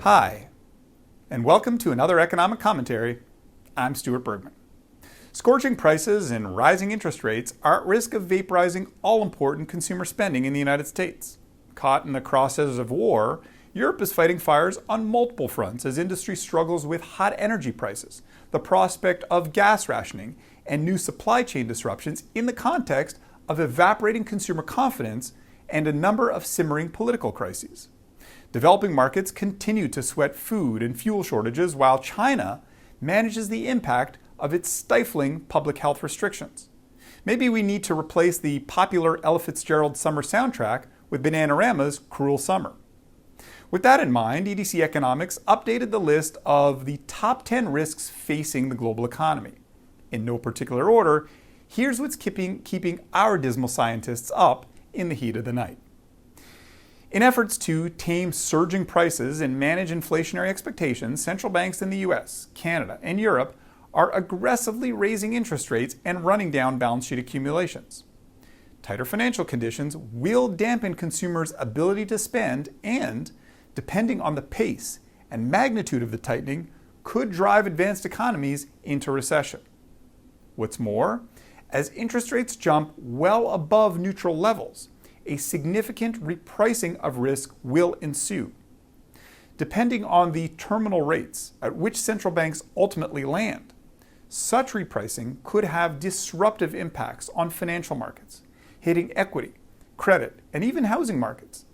Hi, and welcome to another economic commentary. I'm Stuart Bergman. Scorching prices and rising interest rates are at risk of vaporizing all-important consumer spending in the United States. Caught in the crosshairs of war, Europe is fighting fires on multiple fronts as industry struggles with hot energy prices, the prospect of gas rationing, and new supply chain disruptions in the context of evaporating consumer confidence and a number of simmering political crises. Developing markets continue to sweat food and fuel shortages while China manages the impact of its stifling public health restrictions. Maybe we need to replace the popular Ella Fitzgerald summer soundtrack with Bananarama's Cruel Summer. With that in mind, EDC Economics updated the list of the top 10 risks facing the global economy. In no particular order, here's what's keeping our dismal scientists up in the heat of the night. In efforts to tame surging prices and manage inflationary expectations, central banks in the US, Canada, and Europe are aggressively raising interest rates and running down balance sheet accumulations. Tighter financial conditions will dampen consumers' ability to spend and, depending on the pace and magnitude of the tightening, could drive advanced economies into recession. What's more, as interest rates jump well above neutral levels, a significant repricing of risk will ensue. Depending on the terminal rates at which central banks ultimately land, such repricing could have disruptive impacts on financial markets, hitting equity, credit, and even housing markets,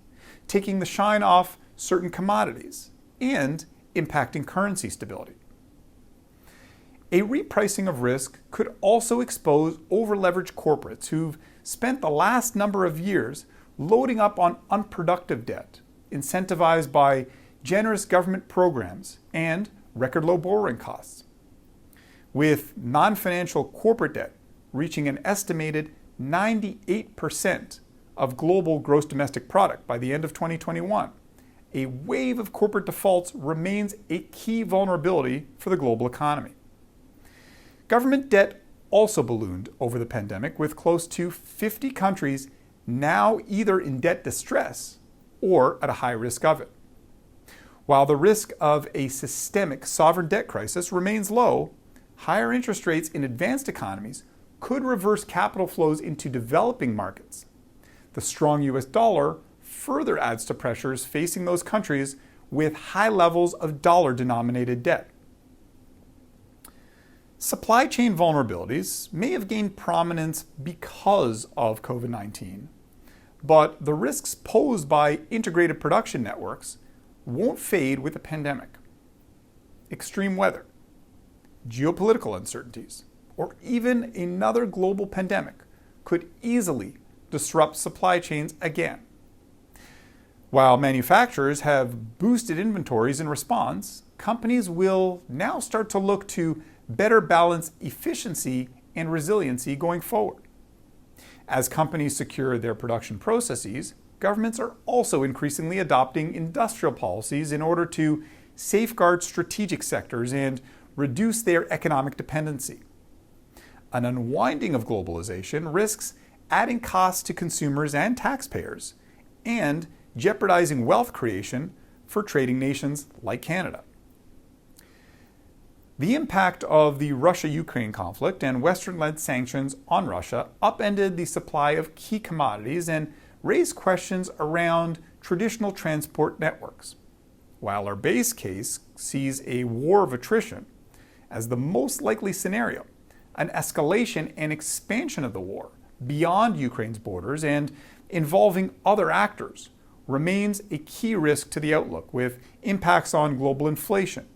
taking the shine off certain commodities, and impacting currency stability. A repricing of risk could also expose over-leveraged corporates who've spent the last number of years loading up on unproductive debt, incentivized by generous government programs and record low borrowing costs. With non-financial corporate debt reaching an estimated 98% of global gross domestic product by the end of 2021, a wave of corporate defaults remains a key vulnerability for the global economy. Government debt also ballooned over the pandemic, with close to 50 countries now either in debt distress or at a high risk of it. While the risk of a systemic sovereign debt crisis remains low, higher interest rates in advanced economies could reverse capital flows into developing markets. The strong US dollar further adds to pressures facing those countries with high levels of dollar-denominated debt. Supply chain vulnerabilities may have gained prominence because of COVID-19, but the risks posed by integrated production networks won't fade with the pandemic. Extreme weather, geopolitical uncertainties, or even another global pandemic could easily disrupt supply chains again. While manufacturers have boosted inventories in response, companies will now start to look to better balance efficiency and resiliency going forward. As companies secure their production processes, governments are also increasingly adopting industrial policies in order to safeguard strategic sectors and reduce their economic dependency. An unwinding of globalization risks adding costs to consumers and taxpayers and jeopardizing wealth creation for trading nations like Canada. The impact of the Russia-Ukraine conflict and Western-led sanctions on Russia upended the supply of key commodities and raised questions around traditional transport networks. While our base case sees a war of attrition as the most likely scenario, an escalation and expansion of the war beyond Ukraine's borders and involving other actors remains a key risk to the outlook, with impacts on global inflation,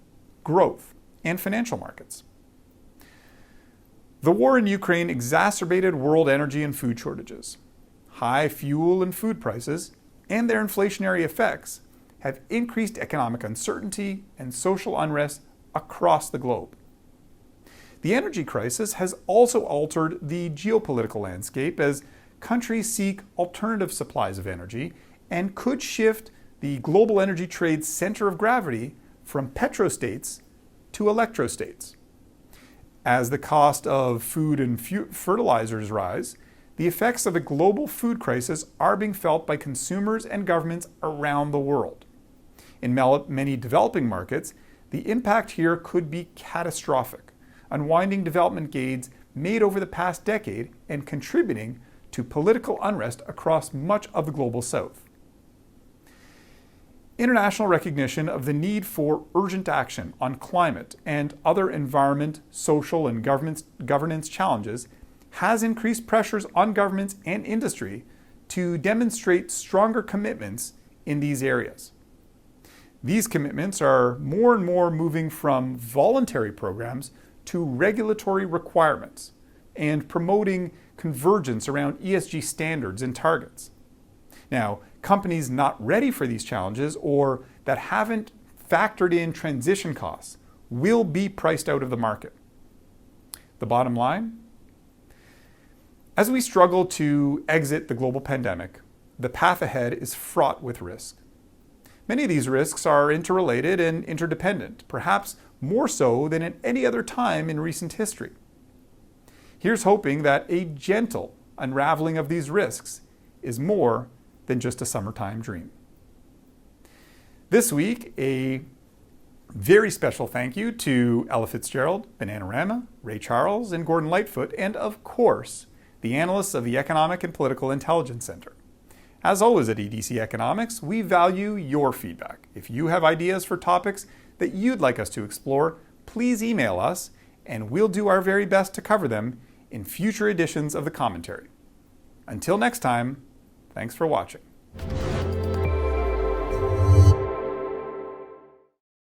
growth, and financial markets. The war in Ukraine exacerbated world energy and food shortages. High fuel and food prices and their inflationary effects have increased economic uncertainty and social unrest across the globe. The energy crisis has also altered the geopolitical landscape as countries seek alternative supplies of energy and could shift the global energy trade's center of gravity from petrostates to electrostates. As the cost of food and fertilizers rise, the effects of a global food crisis are being felt by consumers and governments around the world. In many developing markets, the impact here could be catastrophic, unwinding development gains made over the past decade and contributing to political unrest across much of the global south. International recognition of the need for urgent action on climate and other environment, social, and governance challenges has increased pressures on governments and industry to demonstrate stronger commitments in these areas. These commitments are more and more moving from voluntary programs to regulatory requirements and promoting convergence around ESG standards and targets. Now, companies not ready for these challenges or that haven't factored in transition costs will be priced out of the market. The bottom line? As we struggle to exit the global pandemic, the path ahead is fraught with risk. Many of these risks are interrelated and interdependent, perhaps more so than at any other time in recent history. Here's hoping that a gentle unraveling of these risks is more than just a summertime dream. This week, a very special thank you to Ella Fitzgerald, Bananarama, Ray Charles, and Gordon Lightfoot, and of course, the analysts of the Economic and Political Intelligence Center. As always at EDC Economics, we value your feedback. If you have ideas for topics that you'd like us to explore, please email us, and we'll do our very best to cover them in future editions of the commentary. Until next time, thanks for watching.